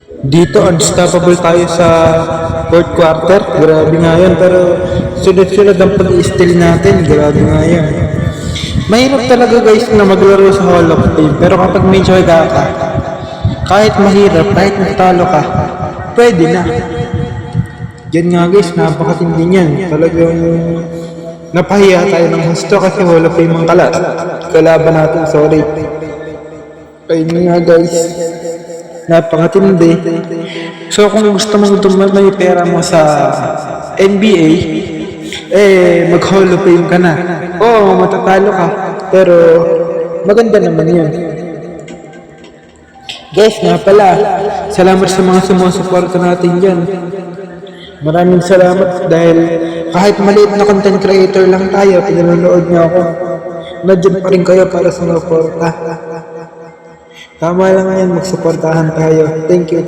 Dito, unstoppable tayo sa fourth quarter. Grabe nga yun. Pero sunod-sunod ang pag-i-steal natin. Grabe nga yun. Mahirap talaga guys na maglaro sa Hall of Fame. Pero kapag may tsaga ka, kahit mahirap, kahit natalo ka, pwede na. Yan nga guys, napakatindi niyan. Talagang napahiya tayo ng gusto kasi Hall of Fame ang kalaban natin, sorry. Ayun nga guys, napakatindi. So kung gusto mong may pera mo sa NBA, mag Hall of Fame ka na. Oo, matatalo ka, pero maganda naman yun. Guys, nga pala, salamat sa mga sumusuporta natin dyan. Maraming salamat dahil kahit maliit na content creator lang tayo, pinanonood niyo ako. Nandiyan pa rin kayo para sumuporta. Tama lang yan, magsuportahan tayo. Thank you.